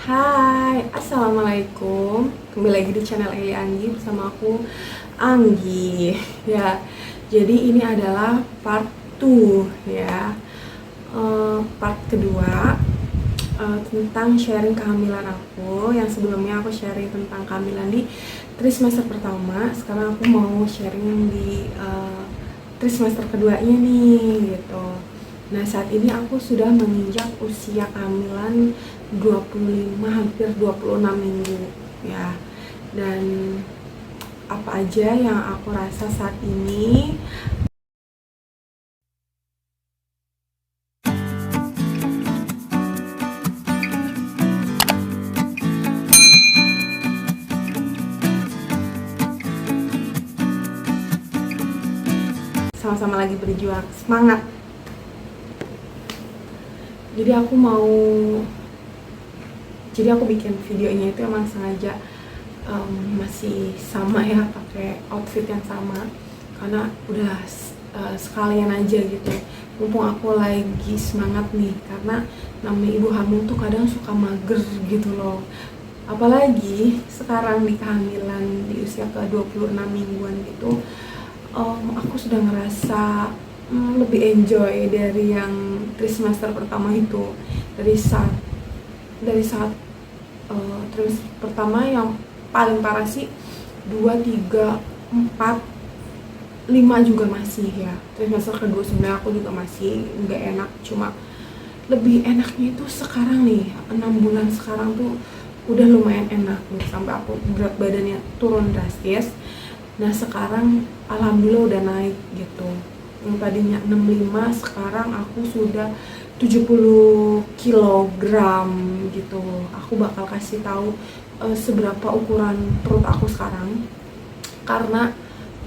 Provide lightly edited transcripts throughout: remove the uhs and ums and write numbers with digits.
Hai, assalamualaikum. Kembali lagi di channel Eli Anggi bersama aku Anggi. Ya, jadi ini adalah part 2 ya, part kedua tentang sharing kehamilan aku. Yang sebelumnya aku sharing tentang kehamilan di trimester pertama. Sekarang aku mau sharing di trimester keduanya nih, gitu. Nah, saat ini aku sudah menginjak usia kehamilan 25, hampir 26 minggu ya. Dan apa aja yang aku rasa saat ini? Sama-sama lagi berjuang, semangat. Jadi aku bikin videonya itu emang sengaja masih sama ya, pakai outfit yang sama karena udah sekalian aja gitu, mumpung aku lagi semangat nih, karena namanya ibu hamil tuh kadang suka mager gitu loh, apalagi sekarang di kehamilan di usia ke 26 mingguan gitu. Aku sudah ngerasa lebih enjoy dari yang trimester pertama itu. Dari saat trimester pertama yang paling parah sih 2, 3, 4, 5 juga masih ya. Trimester kedua sebenarnya aku juga masih nggak enak, cuma lebih enaknya itu sekarang nih, 6 bulan sekarang tuh udah lumayan enak nih, sampai aku berat badannya turun drastis. Nah sekarang alhamdulillah udah naik gitu, yang tadinya 65 sekarang aku sudah 70 kilogram gitu. Aku bakal kasih tahu seberapa ukuran perut aku sekarang, karena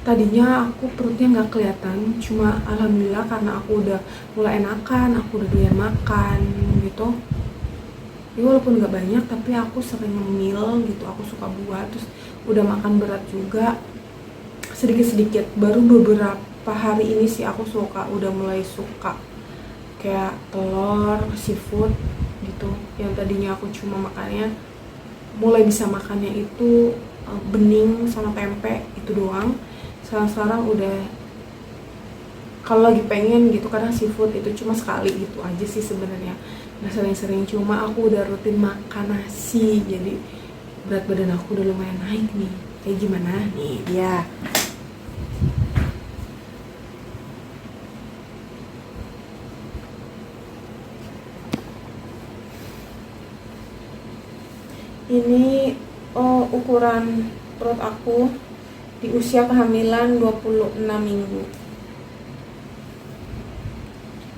tadinya aku perutnya nggak kelihatan, cuma alhamdulillah karena aku udah mulai enakan, aku udah doyan makan gitu ya, walaupun nggak banyak tapi aku sering ngemil gitu, aku suka buat, terus udah makan berat juga sedikit-sedikit. Baru beberapa hari ini sih aku udah mulai suka kayak telur, seafood gitu, yang tadinya aku cuma makannya, mulai bisa makannya itu bening sama tempe itu doang. Sekarang udah, kalau lagi pengen gitu kadang seafood itu cuma sekali gitu aja sih sebenarnya, nggak sering-sering, cuma aku udah rutin makan nasi, jadi berat badan aku udah lumayan naik nih. Kayak gimana nih dia. Ini ukuran perut aku di usia kehamilan 26 minggu.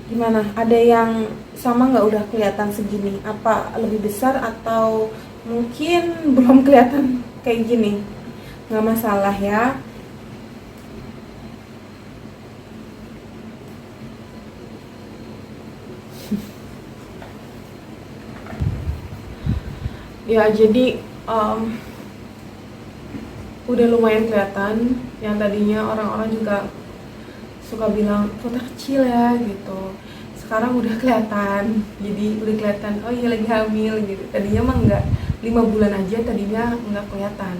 Gimana? Ada yang sama nggak, udah kelihatan segini? Apa lebih besar atau mungkin belum kelihatan kayak gini? Nggak masalah ya. Ya jadi udah lumayan kelihatan. Yang tadinya orang-orang juga suka bilang perutnya kecil ya gitu, sekarang udah kelihatan. Jadi udah kelihatan, oh iya lagi hamil gitu. Tadinya mah nggak, 5 bulan aja tadinya nggak kelihatan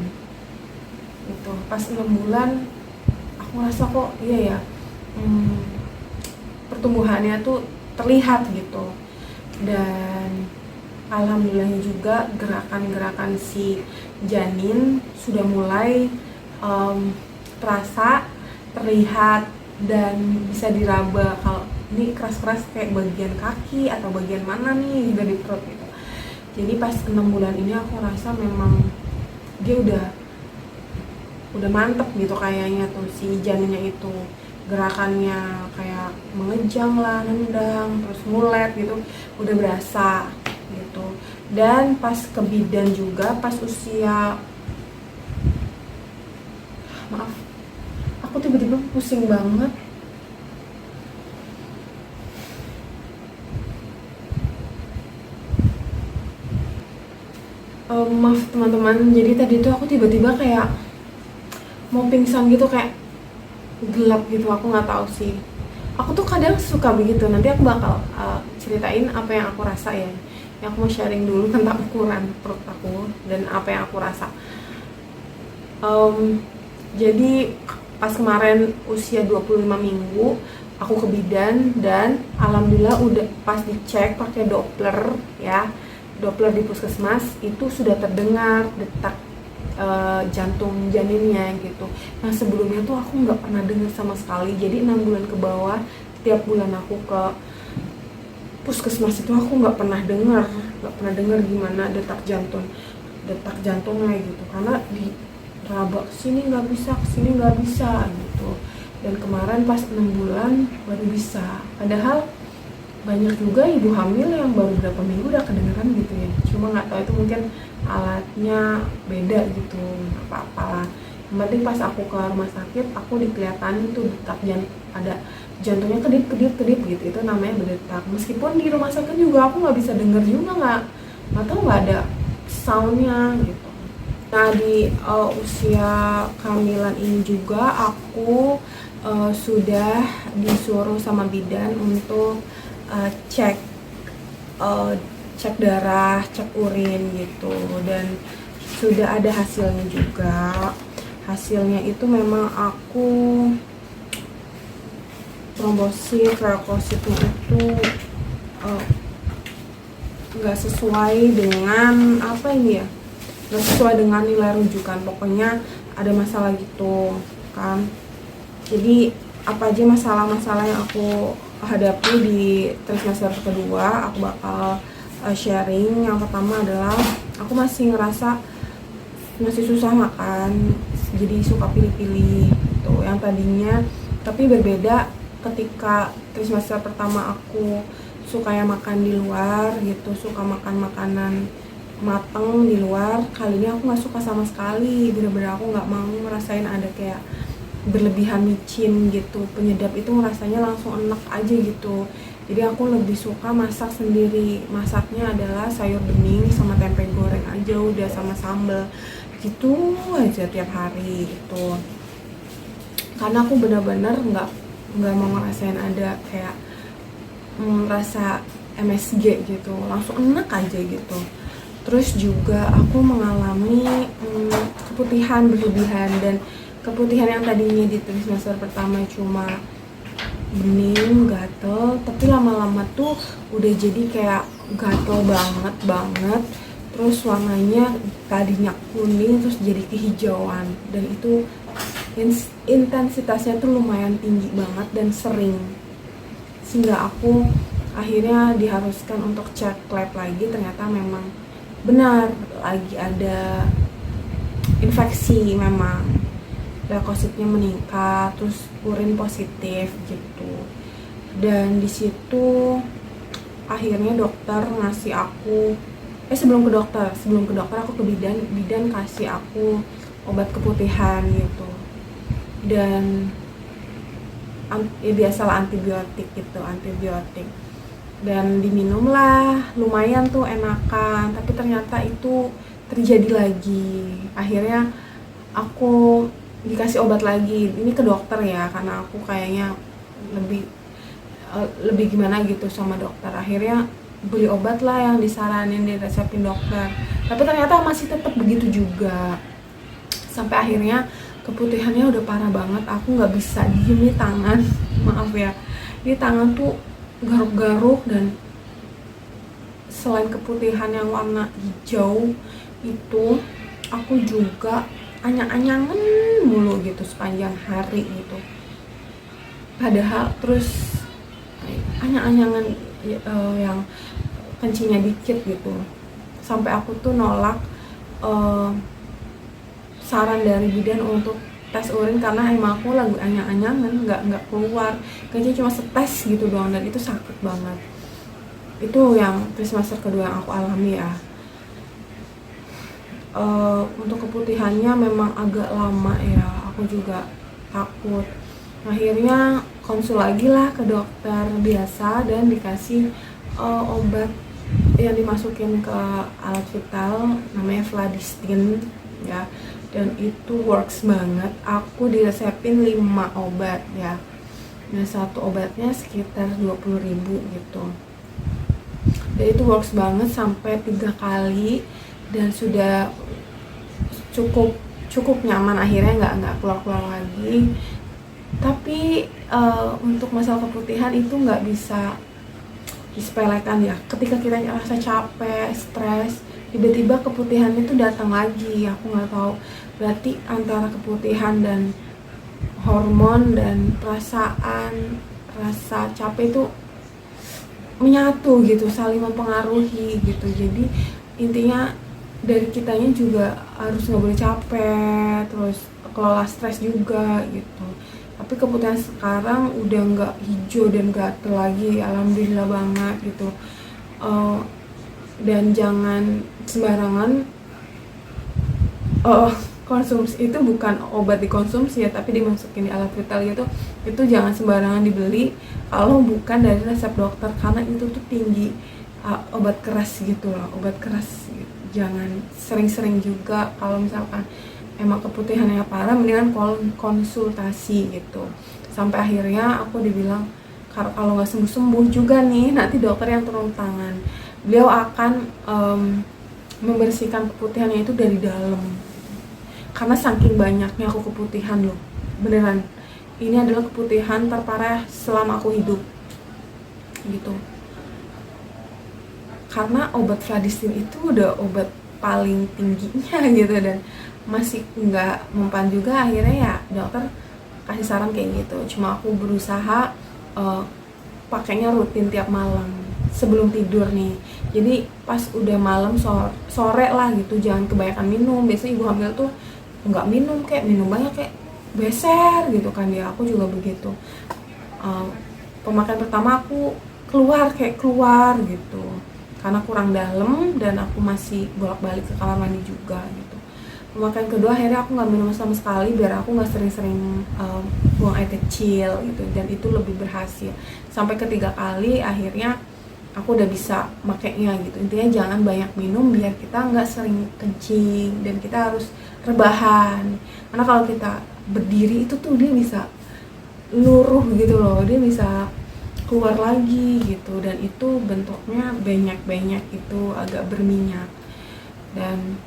gitu. Pas 6 bulan aku ngerasa kok iya ya, pertumbuhannya tuh terlihat gitu. Dan alhamdulillahnya juga gerakan-gerakan si janin sudah mulai terasa, terlihat, dan bisa diraba. Kalau ini keras-keras kayak bagian kaki atau bagian mana nih dari perut gitu. Jadi pas 6 bulan ini aku rasa memang dia udah mantep gitu kayaknya tuh si janinnya itu, gerakannya kayak mengejang lah, nendang, terus ngulet gitu, udah berasa gitu. Dan pas ke bidan juga, pas usia, maaf, aku tiba-tiba pusing banget. Maaf teman-teman, jadi tadi tuh aku tiba-tiba kayak mau pingsan gitu, kayak gelap gitu, aku nggak tahu sih. Aku tuh kadang suka begitu, nanti aku bakal ceritain apa yang aku rasa ya. Yang aku mau sharing dulu tentang ukuran perut aku dan apa yang aku rasa. Jadi pas kemarin usia 25 minggu aku ke bidan dan alhamdulillah udah pas dicek pakai Doppler ya, Doppler di puskesmas itu sudah terdengar detak jantung janinnya gitu. Nah sebelumnya tuh aku nggak pernah dengar sama sekali. Jadi 6 bulan ke bawah tiap bulan aku ke puskesmas itu aku nggak pernah dengar gimana detak jantungnya gitu, karena di raba kesini nggak bisa gitu. Dan kemarin pas 6 bulan baru bisa, padahal banyak juga ibu hamil yang baru berapa minggu udah kedengeran gitu ya. Cuma nggak tahu itu mungkin alatnya beda gitu, nggak apa-apa lah. Yang penting pas aku ke rumah sakit aku dikelihatin tuh detak ada jantungnya kedip gitu, itu namanya berdetak. Meskipun di rumah sakit juga aku nggak bisa denger juga, nggak tahu, nggak ada soundnya gitu. Nah di usia kehamilan ini juga aku sudah disuruh sama bidan untuk cek darah, cek urin gitu, dan sudah ada hasilnya juga. Hasilnya itu memang aku trombosit, leukositnya itu nggak sesuai dengan apa ini ya, nggak sesuai dengan nilai rujukan. Pokoknya ada masalah gitu kan. Jadi apa aja masalah-masalah yang aku hadapi di trimester kedua aku bakal sharing. Yang pertama adalah aku masih ngerasa masih susah makan, jadi suka pilih-pilih gitu. Yang tadinya tapi berbeda ketika trimester pertama aku suka makan di luar gitu, suka makan makanan mateng di luar. Kali ini aku nggak suka sama sekali, bener-bener aku nggak mau ngerasain ada kayak berlebihan micin gitu. Penyedap itu rasanya langsung enak aja gitu. Jadi aku lebih suka masak sendiri. Masaknya adalah sayur bening sama tempe goreng aja udah, sama sambal gitu aja tiap hari itu. Karena aku benar-benar nggak mau ngerasain ada kayak rasa MSG gitu, langsung enak aja gitu. Terus juga aku mengalami keputihan berlebihan, dan keputihan yang tadinya di trimester pertama cuma bening, gatel, tapi lama-lama tuh udah jadi kayak gatel banget. Terus warnanya tadinya kuning terus jadi kehijauan, dan itu intensitasnya tuh lumayan tinggi banget dan sering, sehingga aku akhirnya diharuskan untuk cek lab lagi. Ternyata memang benar lagi ada infeksi, memang leukositnya meningkat, terus urin positif gitu. Dan di situ akhirnya dokter ngasih aku sebelum ke dokter aku ke bidan kasih aku obat keputihan gitu, dan biasalah antibiotik, dan diminumlah, lumayan tuh enakan. Tapi ternyata itu terjadi lagi. Akhirnya aku dikasih obat lagi, ini ke dokter ya, karena aku kayaknya lebih gimana gitu sama dokter. Akhirnya beli obat lah yang disaranin, diresepin dokter, tapi ternyata masih tetap begitu juga. Sampai akhirnya keputihannya udah parah banget, aku nggak bisa diem nih tangan, maaf ya, di tangan tuh garuk-garuk. Dan selain keputihan yang warna hijau itu, aku juga anyang-anyangan mulu gitu sepanjang hari gitu. Padahal terus anyang-anyangan yang kencingnya dikit gitu, sampai aku tuh nolak saran dari bidan untuk tes urin karena emang aku lagi anyang-anyangan, nggak keluar, kayaknya cuma setes gitu doang, dan itu sakit banget. Itu yang trimester kedua yang aku alami ya. Untuk keputihannya memang agak lama ya, aku juga takut. Akhirnya konsul lagi lah ke dokter biasa dan dikasih obat yang dimasukin ke alat vital, namanya Vladistin ya, dan itu works banget. Aku diresepin 5 obat ya, dan satu obatnya sekitar 20.000 gitu. dan itu works banget sampai 3 kali dan sudah cukup nyaman, akhirnya nggak keluar lagi. Tapi untuk masalah keputihan itu nggak bisa disepelekan ya. Ketika kita ngerasa capek, stres, tiba-tiba keputihan itu datang lagi, aku nggak tahu. Berarti antara keputihan dan hormon dan perasaan, rasa capek itu menyatu gitu, saling mempengaruhi gitu. Jadi intinya dari kitanya juga harus nggak boleh capek, terus kelola stres juga gitu. Tapi keputihan sekarang udah nggak hijau dan gatel lagi, alhamdulillah banget gitu. Dan jangan sembarangan konsumsi, itu bukan obat dikonsumsi ya, tapi dimasukin di alat vital gitu. Itu jangan sembarangan dibeli kalau bukan dari resep dokter, karena itu tuh tinggi obat keras gitu loh, obat keras gitu. Jangan sering-sering juga. Kalau misalkan emang keputihannya parah, mendingan konsultasi gitu. Sampai akhirnya aku dibilang kalau nggak sembuh juga nih, nanti dokter yang turun tangan. Beliau akan membersihkan keputihannya itu dari dalam. Karena saking banyaknya aku keputihan loh, beneran. Ini adalah keputihan terparah selama aku hidup gitu. Karena obat Fladistin itu udah obat paling tingginya gitu, dan masih nggak mempan juga. Akhirnya ya dokter kasih saran kayak gitu. Cuma aku berusaha pakainya rutin tiap malam sebelum tidur nih. Jadi pas udah malam sore lah gitu, jangan kebanyakan minum. Biasanya ibu hamil tuh nggak minum, kayak minum banyak kayak beser gitu kan ya. Aku juga begitu. Pemakaian pertama aku keluar gitu karena kurang dalam, dan aku masih bolak-balik ke kamar mandi juga gitu. Pemakaian kedua akhirnya aku nggak minum sama sekali, biar aku nggak sering-sering buang air kecil gitu, dan itu lebih berhasil. Sampai ketiga kali akhirnya aku udah bisa makainya gitu. Intinya jangan banyak minum biar kita nggak sering kencing, dan kita harus rebahan. Karena kalau kita berdiri itu tuh dia bisa luruh gitu loh, dia bisa keluar lagi gitu, dan itu bentuknya banyak itu agak berminyak. Dan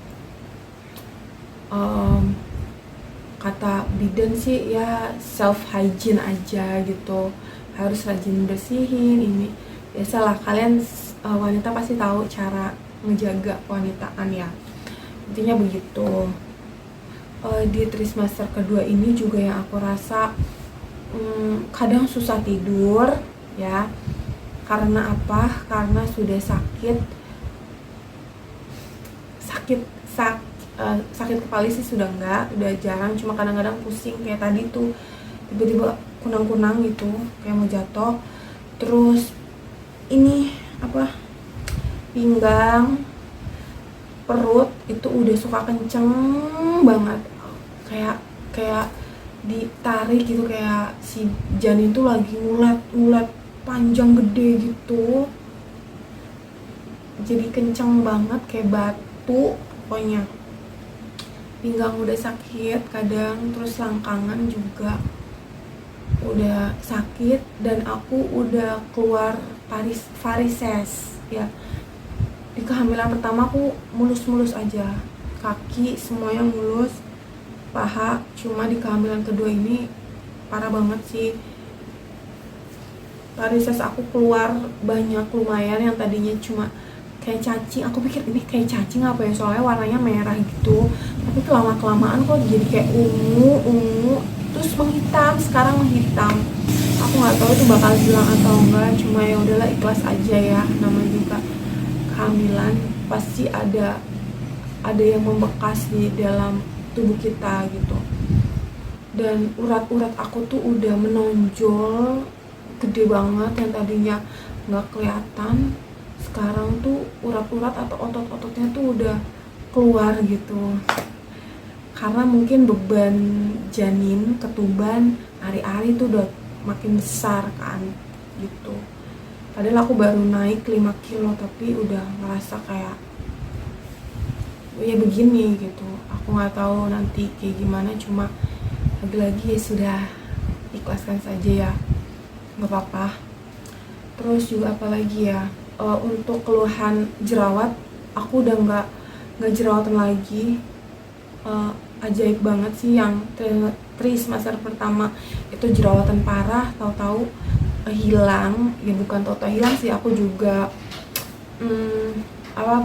kata bidan sih ya self hygiene aja gitu, harus rajin bersihin. Ini biasalah, kalian wanita pasti tahu cara menjaga wanitaan ya, intinya begitu. Di trimester kedua ini juga yang aku rasa kadang susah tidur ya. Karena apa? Karena sudah sakit kepala sih sudah udah jarang, cuma kadang-kadang pusing kayak tadi tuh, tiba-tiba kunang-kunang gitu kayak mau jatuh. Terus ini apa, pinggang, perut itu udah suka kenceng banget, kayak ditarik gitu, kayak si janin tuh lagi ngulet panjang gede gitu, jadi kenceng banget kayak batu pokoknya. Pinggang udah sakit kadang, terus langkangan juga udah sakit, dan aku udah keluar varises ya. Di kehamilan pertama aku mulus-mulus aja, kaki semuanya mulus, paha. Cuma di kehamilan kedua ini parah banget sih, varises aku keluar banyak lumayan. Yang tadinya cuma kayak cacing, aku pikir ini kayak cacing apa ya, soalnya warnanya merah gitu, tapi kelamaan kok jadi kayak ungu terus menghitam. Sekarang menghitam, aku nggak tahu itu bakal hilang atau enggak. Cuma ya udahlah, ikhlas aja ya, namanya juga kehamilan pasti ada yang membekas di dalam tubuh kita gitu. Dan urat-urat aku tuh udah menonjol gede banget, yang tadinya nggak kelihatan. Sekarang tuh urat-urat atau otot-ototnya tuh udah keluar gitu, karena mungkin beban janin ketuban hari-hari tuh udah makin besar kan gitu. Padahal aku baru naik 5 kilo, tapi udah ngerasa kayak ya begini gitu. Aku nggak tahu nanti kayak gimana, cuma lagi-lagi ya sudah, ikhlaskan saja ya, nggak apa-apa. Terus juga apalagi ya, untuk keluhan jerawat, aku udah nggak jerawatan lagi. Ajaib banget sih, yang semester pertama itu jerawatan parah, tahu-tahu hilang. Ya bukan tahu-tahu hilang sih, aku juga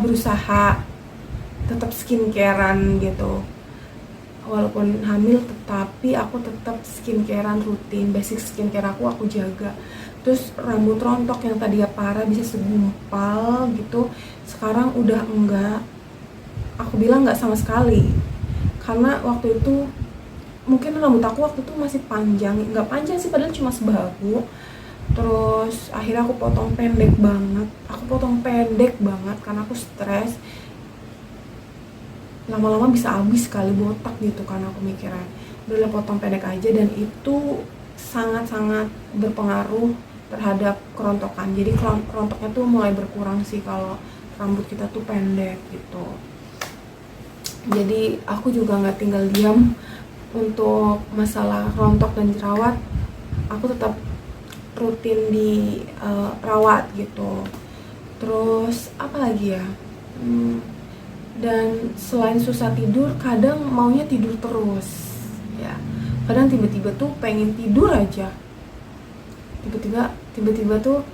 berusaha tetap skincarean gitu. Walaupun hamil, tetapi aku tetap skincarean rutin, basic skincare aku jaga. Terus rambut rontok yang tadinya parah bisa segumpal gitu, sekarang udah enggak. Aku bilang enggak sama sekali, karena waktu itu mungkin rambut aku waktu itu masih panjang, nggak panjang sih padahal cuma sebahu. Terus akhirnya aku potong pendek banget, karena aku stres. Lama-lama bisa habis kali botak gitu kan, aku mikirnya udah potong pendek aja, dan itu sangat-sangat berpengaruh terhadap kerontokan. Jadi kerontoknya tuh mulai berkurang sih kalau rambut kita tuh pendek gitu. Jadi aku juga nggak tinggal diam untuk masalah rontok dan jerawat. Aku tetap rutin di rawat gitu. Terus apa lagi ya, dan selain susah tidur, kadang maunya tidur terus ya. Kadang tiba-tiba tuh pengen tidur aja, tiba-tiba tuh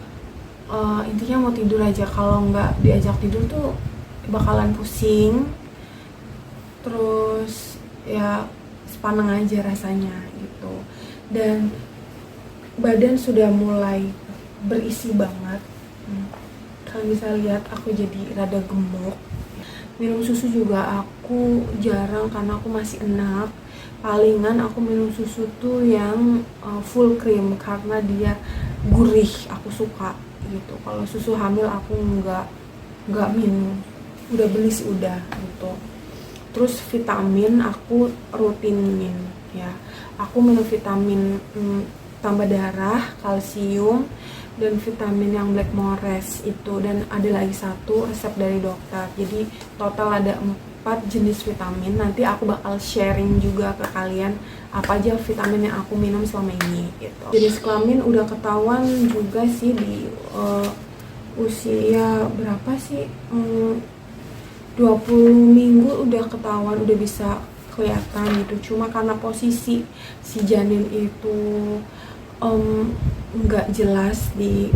intinya mau tidur aja. Kalau nggak diajak tidur tuh bakalan pusing, terus ya sepaneng aja rasanya gitu. Dan badan sudah mulai berisi banget. Kalian bisa lihat aku jadi rada gemuk. Minum susu juga aku jarang karena aku masih enak. Palingan aku minum susu tuh yang full cream karena dia gurih, aku suka gitu. Kalau susu hamil aku nggak minum, udah beli sih udah gitu. Terus vitamin aku rutinin ya. Aku minum vitamin tambah darah, kalsium, dan vitamin yang Black Forest itu. Dan ada lagi satu resep dari dokter. Jadi total ada 4 jenis vitamin. Nanti aku bakal sharing juga ke kalian apa aja vitamin yang aku minum selama ini gitu. Jenis kelamin udah ketahuan juga sih di usia berapa sih, 20 minggu udah ketahuan, udah bisa kelihatan gitu. Cuma karena posisi si janin itu nggak jelas di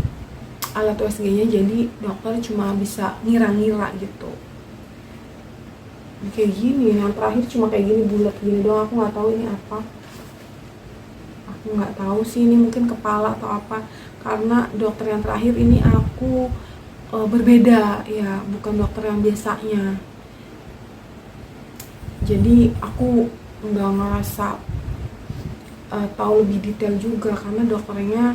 alat USG-nya, jadi dokter cuma bisa ngira-ngira gitu. Kayak gini, yang terakhir cuma kayak gini, bulat gini doang. Aku nggak tahu ini apa. Aku nggak tahu sih, ini mungkin kepala atau apa. Karena dokter yang terakhir ini aku berbeda ya, bukan dokter yang biasanya. Jadi aku nggak ngerasa tahu lebih detail juga, karena dokternya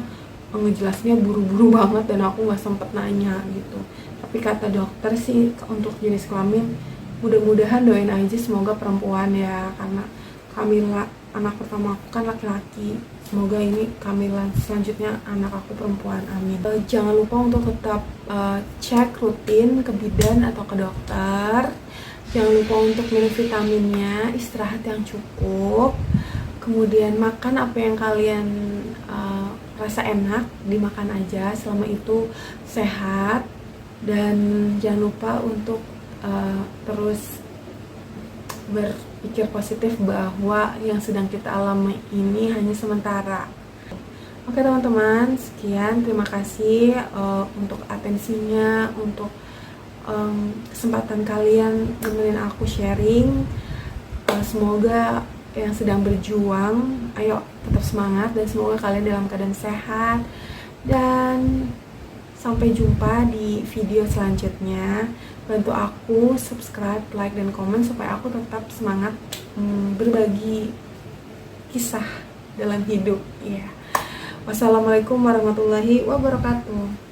ngejelasinnya buru-buru banget dan aku nggak sempet nanya gitu. Tapi kata dokter sih untuk jenis kelamin, mudah-mudahan doain aja semoga perempuan ya, karena Kamila anak pertama aku kan laki-laki. Semoga ini kehamilan selanjutnya anak aku perempuan, amin. Jangan lupa untuk tetap cek rutin ke bidan atau ke dokter. Jangan lupa untuk minum vitaminnya, istirahat yang cukup. Kemudian makan apa yang kalian rasa enak, dimakan aja selama itu sehat. Dan jangan lupa untuk terus berpikir positif bahwa yang sedang kita alami ini hanya sementara. Oke teman-teman, sekian, terima kasih untuk atensinya, untuk kesempatan kalian nemenin aku sharing. Semoga yang sedang berjuang, ayo tetap semangat, dan semoga kalian dalam keadaan sehat. Dan sampai jumpa di video selanjutnya. Bantu aku subscribe, like, dan komen supaya aku tetap semangat berbagi kisah dalam hidup ya. Wassalamualaikum warahmatullahi wabarakatuh.